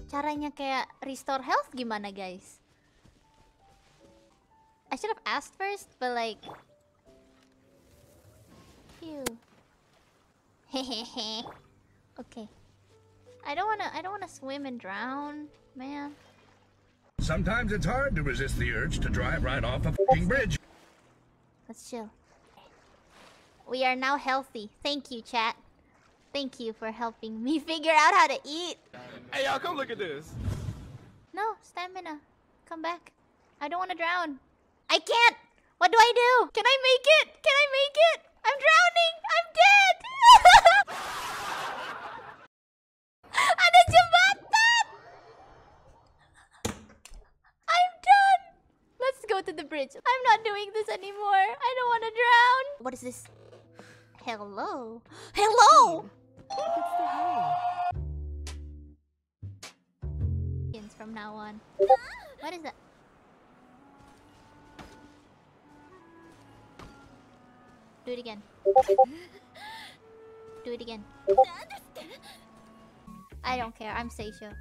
Caranya kayak restore health gimana, guys? I should have asked first, but like... Phew. Hehehe. Okay. I don't wanna swim and drown, man. Sometimes it's hard to resist the urge to drive right off a f***ing bridge. Let's chill. We are now healthy. Thank you, chat. Thank you for helping me figure out how to eat. Hey, y'all, come look at this. No, stamina. Come back. I don't want to drown. I can't! What do I do? Can I make it? Can I make it? I'm drowning! I'm dead! Ada jembatan! I'm done! Let's go to the bridge. I'm not doing this anymore. I don't want to drown. What is this? Hello? Hello! From now on. What is that? Do it again. Do it again. I don't care. I'm Seisho.